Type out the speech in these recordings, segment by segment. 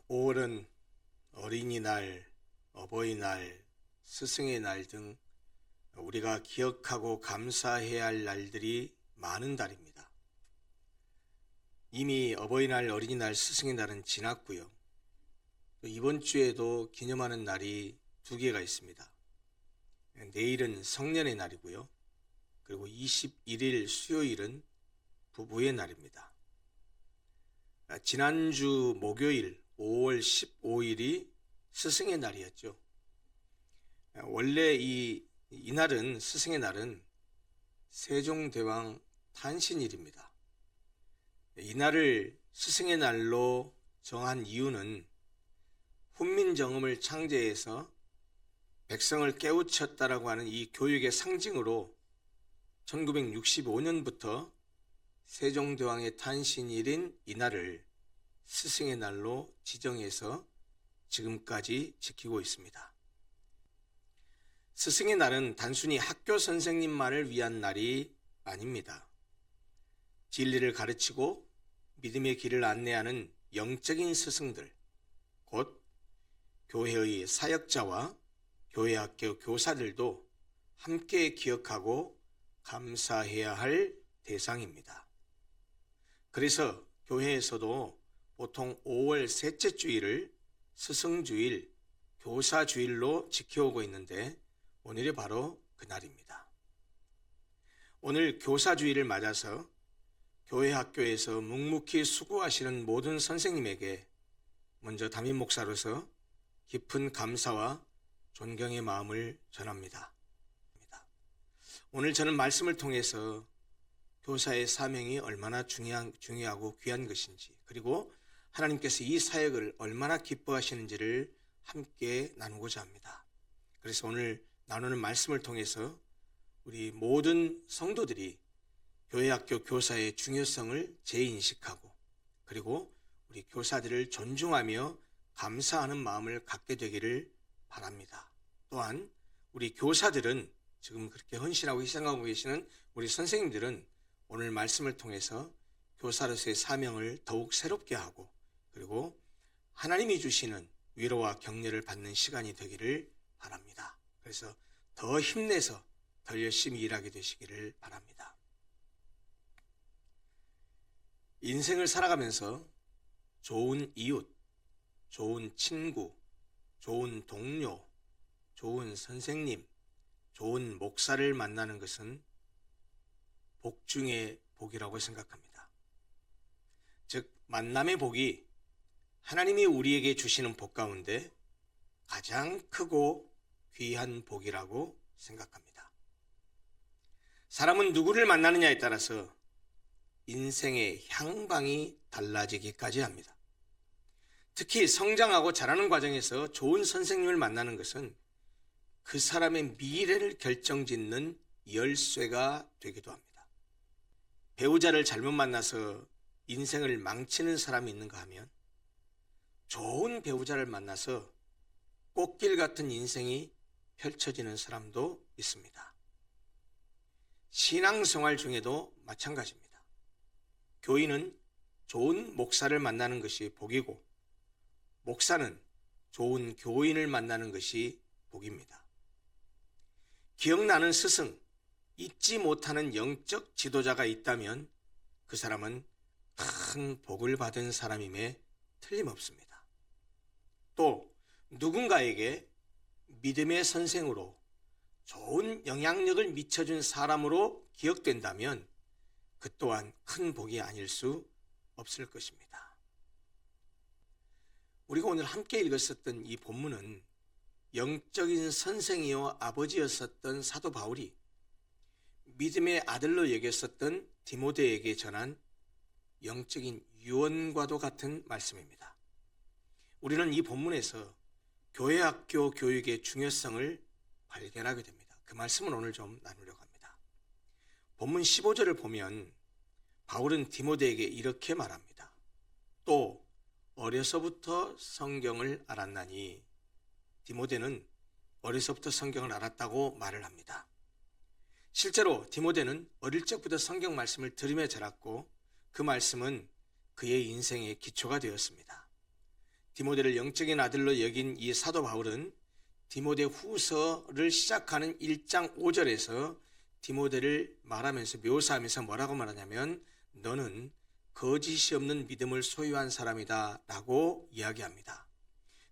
5월은 어린이날, 어버이날, 스승의 날 등 우리가 기억하고 감사해야 할 날들이 많은 달입니다. 이미 어버이날, 어린이날, 스승의 날은 지났고요. 또 이번 주에도 기념하는 날이 두 개가 있습니다. 내일은 성년의 날이고요. 그리고 21일 수요일은 부부의 날입니다. 지난주 목요일 5월 15일이 스승의 날이었죠. 원래 이날은, 스승의 날은 세종대왕 탄신일입니다. 이날을 스승의 날로 정한 이유는 훈민정음을 창제해서 백성을 깨우쳤다라고 하는 이 교육의 상징으로 1965년부터 세종대왕의 탄신일인 이날을 스승의 날로 지정해서 지금까지 지키고 있습니다. 스승의 날은 단순히 학교 선생님만을 위한 날이 아닙니다. 진리를 가르치고 믿음의 길을 안내하는 영적인 스승들, 곧 교회의 사역자와 교회학교 교사들도 함께 기억하고 감사해야 할 대상입니다. 그래서 교회에서도 보통 5월 셋째 주일을 스승주일, 교사주일로 지켜오고 있는데 오늘이 바로 그날입니다. 오늘 교사주일을 맞아서 교회 학교에서 묵묵히 수고하시는 모든 선생님에게 먼저 담임 목사로서 깊은 감사와 존경의 마음을 전합니다. 오늘 저는 말씀을 통해서 교사의 사명이 얼마나 중요하고 귀한 것인지, 그리고 하나님께서 이 사역을 얼마나 기뻐하시는지를 함께 나누고자 합니다. 그래서 오늘 나누는 말씀을 통해서 우리 모든 성도들이 교회학교 교사의 중요성을 재인식하고, 그리고 우리 교사들을 존중하며 감사하는 마음을 갖게 되기를 바랍니다. 또한 우리 교사들은, 지금 그렇게 헌신하고 희생하고 계시는 우리 선생님들은 오늘 말씀을 통해서 교사로서의 사명을 더욱 새롭게 하고, 그리고 하나님이 주시는 위로와 격려를 받는 시간이 되기를 바랍니다. 그래서 더 힘내서 더 열심히 일하게 되시기를 바랍니다. 인생을 살아가면서 좋은 이웃, 좋은 친구, 좋은 동료, 좋은 선생님, 좋은 목사를 만나는 것은 복 중의 복이라고 생각합니다. 즉, 만남의 복이 하나님이 우리에게 주시는 복 가운데 가장 크고 귀한 복이라고 생각합니다. 사람은 누구를 만나느냐에 따라서 인생의 향방이 달라지기까지 합니다. 특히 성장하고 자라는 과정에서 좋은 선생님을 만나는 것은 그 사람의 미래를 결정짓는 열쇠가 되기도 합니다. 배우자를 잘못 만나서 인생을 망치는 사람이 있는가 하면, 좋은 배우자를 만나서 꽃길 같은 인생이 펼쳐지는 사람도 있습니다. 신앙생활 중에도 마찬가지입니다. 교인은 좋은 목사를 만나는 것이 복이고, 목사는 좋은 교인을 만나는 것이 복입니다. 기억나는 스승, 잊지 못하는 영적 지도자가 있다면 그 사람은 큰 복을 받은 사람임에 틀림없습니다. 또 누군가에게 믿음의 선생으로 좋은 영향력을 미쳐준 사람으로 기억된다면 그 또한 큰 복이 아닐 수 없을 것입니다. 우리가 오늘 함께 읽었었던 이 본문은 영적인 선생이요 아버지였었던 사도 바울이 믿음의 아들로 여겼었던 디모데에게 전한 영적인 유언과도 같은 말씀입니다. 우리는 이 본문에서 교회학교 교육의 중요성을 발견하게 됩니다. 그 말씀을 오늘 좀 나누려고 합니다. 본문 15절을 보면 바울은 디모데에게 이렇게 말합니다. 또 어려서부터 성경을 알았나니, 디모데는 어려서부터 성경을 알았다고 말을 합니다. 실제로 디모데는 어릴 적부터 성경 말씀을 들으며 자랐고 그 말씀은 그의 인생의 기초가 되었습니다. 디모데를 영적인 아들로 여긴 이 사도 바울은 디모데 후서를 시작하는 1장 5절에서 디모데를 말하면서 묘사하면서 뭐라고 말하냐면 너는 거짓이 없는 믿음을 소유한 사람이다 라고 이야기합니다.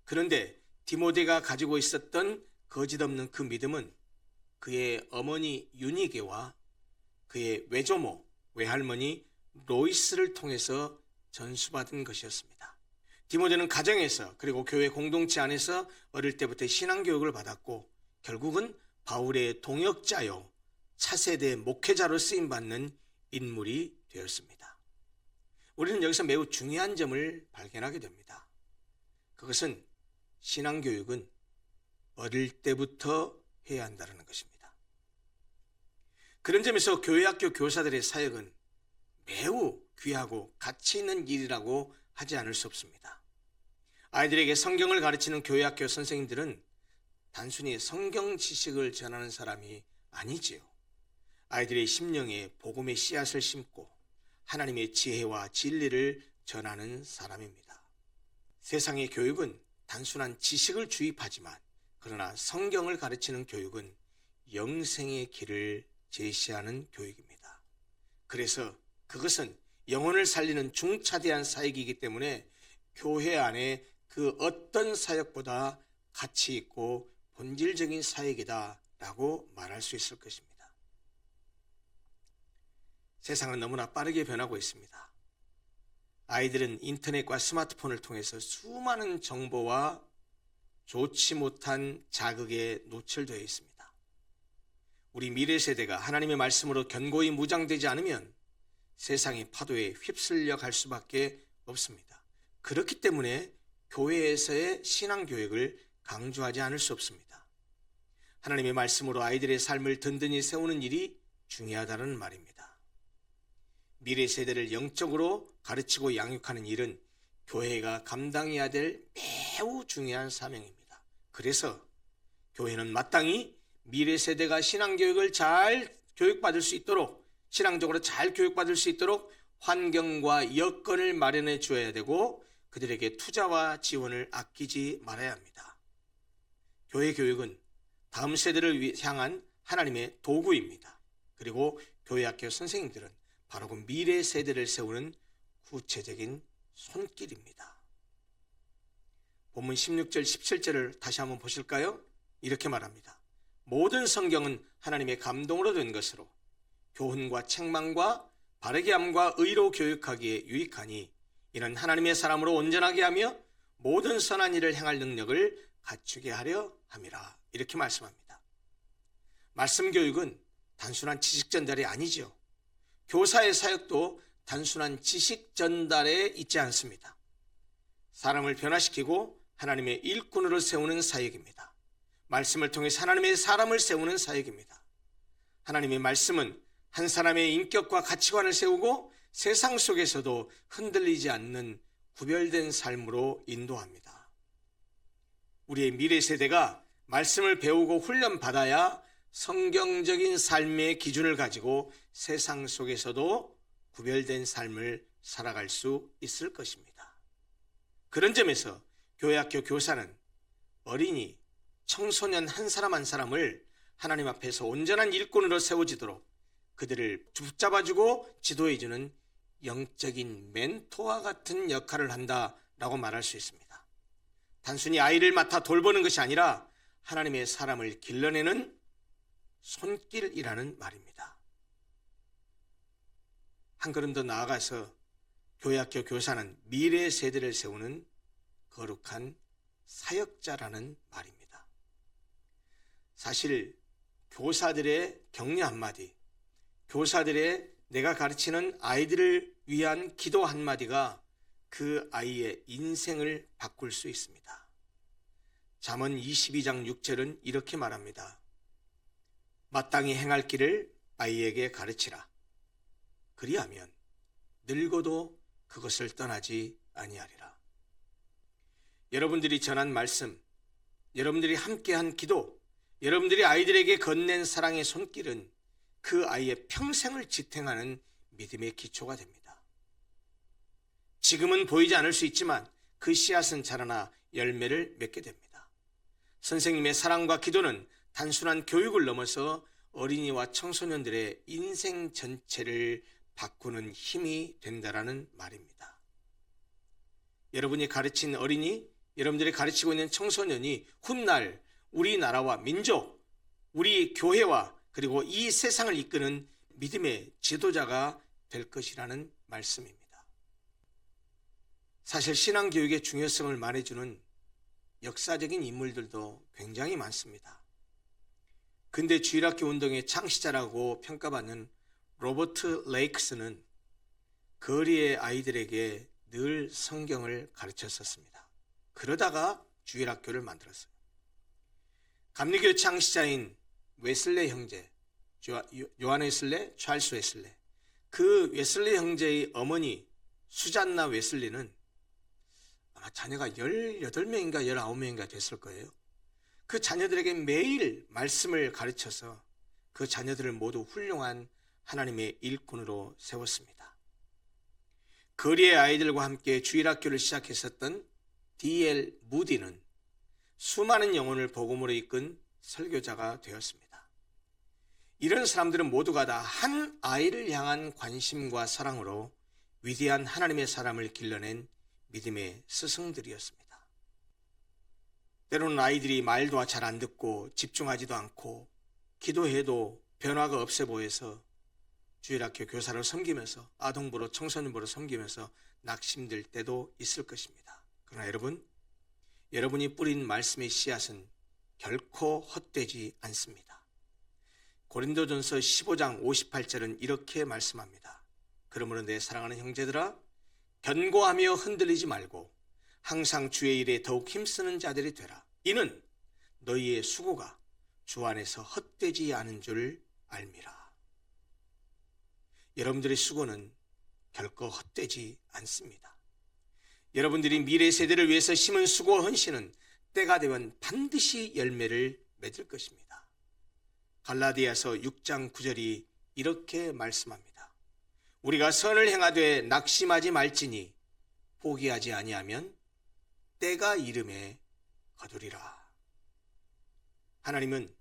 그런데 디모데가 가지고 있었던 거짓 없는 그 믿음은 그의 어머니 유니게와 그의 외조모, 외할머니 로이스를 통해서 전수받은 것이었습니다. 디모데는 가정에서 그리고 교회 공동체 안에서 어릴 때부터 신앙교육을 받았고 결국은 바울의 동역자요 차세대 목회자로 쓰임받는 인물이 되었습니다. 우리는 여기서 매우 중요한 점을 발견하게 됩니다. 그것은 신앙교육은 어릴 때부터 해야 한다는 것입니다. 그런 점에서 교회학교 교사들의 사역은 매우 귀하고 가치 있는 일이라고 하지 않을 수 없습니다. 아이들에게 성경을 가르치는 교회학교 선생님들은 단순히 성경 지식을 전하는 사람이 아니지요. 아이들의 심령에 복음의 씨앗을 심고 하나님의 지혜와 진리를 전하는 사람입니다. 세상의 교육은 단순한 지식을 주입하지만 그러나 성경을 가르치는 교육은 영생의 길을 제시하는 교육입니다. 그래서 그것은 영혼을 살리는 중차대한 사역이기 때문에 교회 안에 그 어떤 사역보다 가치 있고 본질적인 사역이다라고 말할 수 있을 것입니다. 세상은 너무나 빠르게 변하고 있습니다. 아이들은 인터넷과 스마트폰을 통해서 수많은 정보와 좋지 못한 자극에 노출되어 있습니다. 우리 미래 세대가 하나님의 말씀으로 견고히 무장되지 않으면 세상의 파도에 휩쓸려 갈 수밖에 없습니다. 그렇기 때문에 교회에서의 신앙교육을 강조하지 않을 수 없습니다. 하나님의 말씀으로 아이들의 삶을 든든히 세우는 일이 중요하다는 말입니다. 미래 세대를 영적으로 가르치고 양육하는 일은 교회가 감당해야 될 매우 중요한 사명입니다. 그래서 교회는 마땅히 미래 세대가 신앙교육을 잘 교육받을 수 있도록 신앙적으로 잘 교육받을 수 있도록 환경과 여건을 마련해 주어야 되고 그들에게 투자와 지원을 아끼지 말아야 합니다. 교회 교육은 다음 세대를 향한 하나님의 도구입니다. 그리고 교회학교 선생님들은 바로 그 미래 세대를 세우는 구체적인 손길입니다. 본문 16절 17절을 다시 한번 보실까요? 이렇게 말합니다. 모든 성경은 하나님의 감동으로 된 것으로 교훈과 책망과 바르게 함과 의로 교육하기에 유익하니 이는 하나님의 사람으로 온전하게 하며 모든 선한 일을 행할 능력을 갖추게 하려 함이라. 이렇게 말씀합니다. 말씀 교육은 단순한 지식 전달이 아니죠. 교사의 사역도 단순한 지식 전달에 있지 않습니다. 사람을 변화시키고 하나님의 일꾼으로 세우는 사역입니다. 말씀을 통해서 하나님의 사람을 세우는 사역입니다. 하나님의 말씀은 한 사람의 인격과 가치관을 세우고 세상 속에서도 흔들리지 않는 구별된 삶으로 인도합니다. 우리의 미래 세대가 말씀을 배우고 훈련받아야 성경적인 삶의 기준을 가지고 세상 속에서도 구별된 삶을 살아갈 수 있을 것입니다. 그런 점에서 교회학교 교사는 어린이, 청소년 한 사람 한 사람을 하나님 앞에서 온전한 일꾼으로 세워지도록 그들을 붙잡아주고 지도해주는 영적인 멘토와 같은 역할을 한다라고 말할 수 있습니다. 단순히 아이를 맡아 돌보는 것이 아니라 하나님의 사람을 길러내는 손길이라는 말입니다. 한 걸음 더 나아가서 교회학교 교사는 미래 세대를 세우는 거룩한 사역자라는 말입니다. 사실 교사들의 격려 한마디, 교사들의 내가 가르치는 아이들을 위한 기도 한마디가 그 아이의 인생을 바꿀 수 있습니다. 잠언 22장 6절은 이렇게 말합니다. 마땅히 행할 길을 아이에게 가르치라. 그리하면 늙어도 그것을 떠나지 아니하리라. 여러분들이 전한 말씀, 여러분들이 함께한 기도, 여러분들이 아이들에게 건넨 사랑의 손길은 그 아이의 평생을 지탱하는 믿음의 기초가 됩니다. 지금은 보이지 않을 수 있지만 그 씨앗은 자라나 열매를 맺게 됩니다. 선생님의 사랑과 기도는 단순한 교육을 넘어서 어린이와 청소년들의 인생 전체를 바꾸는 힘이 된다라는 말입니다. 여러분이 가르친 어린이, 여러분들이 가르치고 있는 청소년이 훗날 우리나라와 민족, 우리 교회와 그리고 이 세상을 이끄는 믿음의 지도자가 될 것이라는 말씀입니다. 사실 신앙교육의 중요성을 말해주는 역사적인 인물들도 굉장히 많습니다. 근대 주일학교 운동의 창시자라고 평가받는 로버트 레이크스는 거리의 아이들에게 늘 성경을 가르쳤었습니다. 그러다가 주일학교를 만들었어요. 감리교 창시자인 웨슬레 형제, 요한 웨슬레, 찰스 웨슬레, 그 웨슬레 형제의 어머니 수잔나 웨슬리는 아마 자녀가 18명인가 19명인가 됐을 거예요. 그 자녀들에게 매일 말씀을 가르쳐서 그 자녀들을 모두 훌륭한 하나님의 일꾼으로 세웠습니다. 거리의 아이들과 함께 주일학교를 시작했었던 D.L. 무디는 수많은 영혼을 복음으로 이끈 설교자가 되었습니다. 이런 사람들은 모두가 다 한 아이를 향한 관심과 사랑으로 위대한 하나님의 사람을 길러낸 믿음의 스승들이었습니다. 때로는 아이들이 말도 잘 안 듣고 집중하지도 않고 기도해도 변화가 없어 보여서 주일학교 교사를 섬기면서 아동부로 청소년부로 섬기면서 낙심될 때도 있을 것입니다. 그러나 여러분이 뿌린 말씀의 씨앗은 결코 헛되지 않습니다. 고린도전서 15장 58절은 이렇게 말씀합니다. 그러므로 내 사랑하는 형제들아, 견고하며 흔들리지 말고 항상 주의 일에 더욱 힘쓰는 자들이 되라. 이는 너희의 수고가 주 안에서 헛되지 않은 줄 알미라. 여러분들의 수고는 결코 헛되지 않습니다. 여러분들이 미래 세대를 위해서 심은 수고와 헌신은 때가 되면 반드시 열매를 맺을 것입니다. 갈라디아서 6장 9절이 이렇게 말씀합니다. 우리가 선을 행하되 낙심하지 말지니 포기하지 아니하면 때가 이름에 거두리라. 하나님은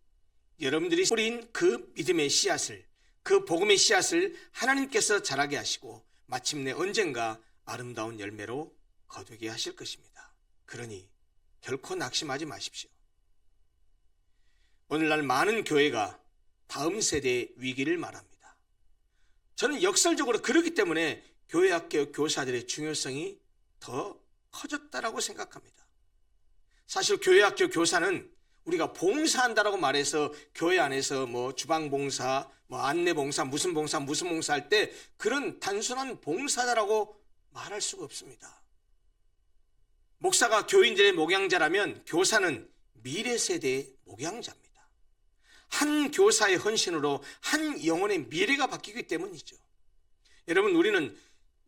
여러분들이 뿌린 그 믿음의 씨앗을, 그 복음의 씨앗을 하나님께서 자라게 하시고 마침내 언젠가 아름다운 열매로 거두게 하실 것입니다. 그러니 결코 낙심하지 마십시오. 오늘날 많은 교회가 다음 세대의 위기를 말합니다. 저는 역설적으로 그렇기 때문에 교회학교 교사들의 중요성이 더 커졌다라고 생각합니다. 사실 교회학교 교사는 우리가 봉사한다라고 말해서 교회 안에서 주방봉사, 안내봉사, 무슨 봉사 할 때 그런 단순한 봉사자라고 말할 수가 없습니다. 목사가 교인들의 목양자라면 교사는 미래 세대의 목양자입니다. 한 교사의 헌신으로 한 영혼의 미래가 바뀌기 때문이죠. 여러분, 우리는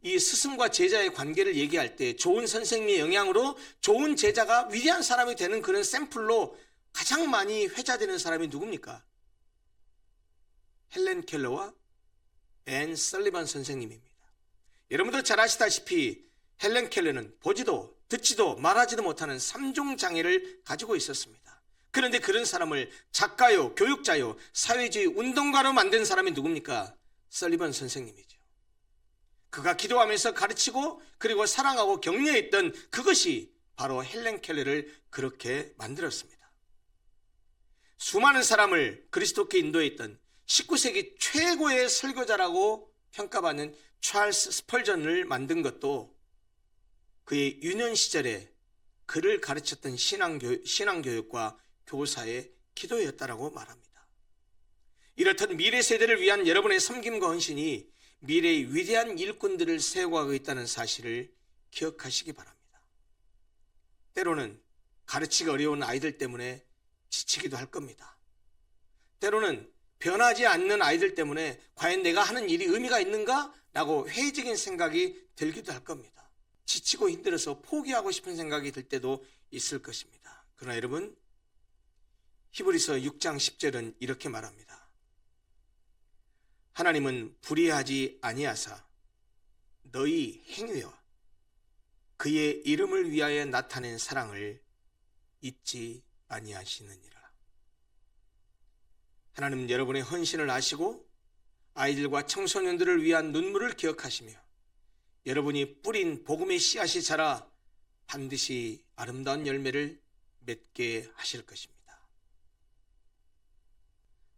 이 스승과 제자의 관계를 얘기할 때 좋은 선생님의 영향으로 좋은 제자가 위대한 사람이 되는 그런 샘플로 가장 많이 회자되는 사람이 누굽니까? 헬렌 켈러와 앤 설리반 선생님입니다. 여러분도 잘 아시다시피 헬렌 켈러는 보지도 듣지도 말하지도 못하는 3종 장애를 가지고 있었습니다. 그런데 그런 사람을 작가요, 교육자요, 사회주의 운동가로 만든 사람이 누굽니까? 설리반 선생님이죠. 그가 기도하면서 가르치고 그리고 사랑하고 격려했던 그것이 바로 헬렌 켈러를 그렇게 만들었습니다. 수많은 사람을 그리스도께 인도했던 19세기 최고의 설교자라고 평가받는 찰스 스펄전을 만든 것도 그의 유년 시절에 그를 가르쳤던 신앙교육과 교사의 기도였다라고 말합니다. 이렇듯 미래 세대를 위한 여러분의 섬김과 헌신이 미래의 위대한 일꾼들을 세워가고 있다는 사실을 기억하시기 바랍니다. 때로는 가르치기 어려운 아이들 때문에 지치기도 할 겁니다. 때로는 변하지 않는 아이들 때문에 과연 내가 하는 일이 의미가 있는가? 라고 회의적인 생각이 들기도 할 겁니다. 지치고 힘들어서 포기하고 싶은 생각이 들 때도 있을 것입니다. 그러나 여러분, 히브리서 6장 10절은 이렇게 말합니다. 하나님은 불의하지 아니하사 너희 행위와 그의 이름을 위하여 나타낸 사랑을 잊지 아니하시느니라. 하나님은 여러분의 헌신을 아시고 아이들과 청소년들을 위한 눈물을 기억하시며 여러분이 뿌린 복음의 씨앗이 자라 반드시 아름다운 열매를 맺게 하실 것입니다.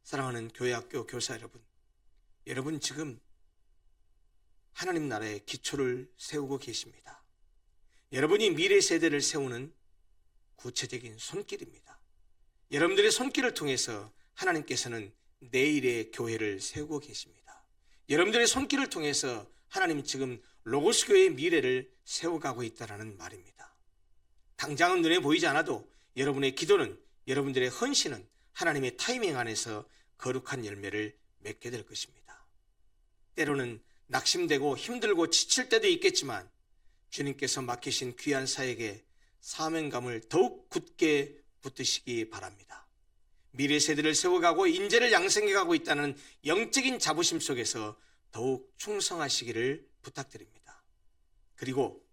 사랑하는 교회학교 교사 여러분, 여러분 지금 하나님 나라의 기초를 세우고 계십니다. 여러분이 미래 세대를 세우는 구체적인 손길입니다. 여러분들의 손길을 통해서 하나님께서는 내일의 교회를 세우고 계십니다. 여러분들의 손길을 통해서 하나님이 지금 로고스 교회의 미래를 세워가고 있다는 말입니다. 당장은 눈에 보이지 않아도 여러분의 기도는, 여러분들의 헌신은 하나님의 타이밍 안에서 거룩한 열매를 맺게 될 것입니다. 때로는 낙심되고 힘들고 지칠 때도 있겠지만 주님께서 맡기신 귀한 사역에 사명감을 더욱 굳게 붙드시기 바랍니다. 미래 세대를 세워가고 인재를 양성해가고 있다는 영적인 자부심 속에서 더욱 충성하시기를 부탁드립니다. 그리고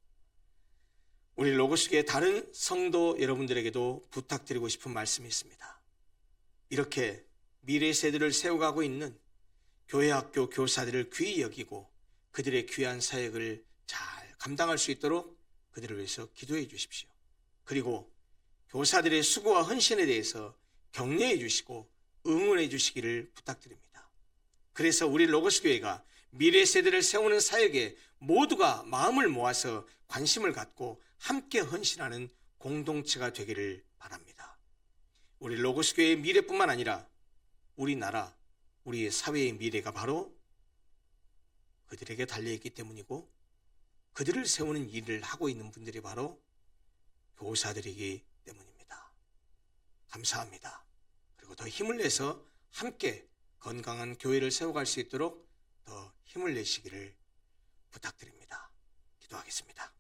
우리 로고스교회 다른 성도 여러분들에게도 부탁드리고 싶은 말씀이 있습니다. 이렇게 미래 세대를 세워가고 있는 교회 학교 교사들을 귀히 여기고 그들의 귀한 사역을 잘 감당할 수 있도록 그들을 위해서 기도해 주십시오. 그리고 교사들의 수고와 헌신에 대해서 격려해 주시고 응원해 주시기를 부탁드립니다. 그래서 우리 로고스 교회가 미래 세대를 세우는 사역에 모두가 마음을 모아서 관심을 갖고 함께 헌신하는 공동체가 되기를 바랍니다. 우리 로고스 교회의 미래뿐만 아니라 우리나라, 우리 사회의 미래가 바로 그들에게 달려있기 때문이고 그들을 세우는 일을 하고 있는 분들이 바로 교사들이기 때문입니다. 감사합니다. 그리고 더 힘을 내서 함께 건강한 교회를 세워갈 수 있도록 더 힘을 내시기를 부탁드립니다. 기도하겠습니다.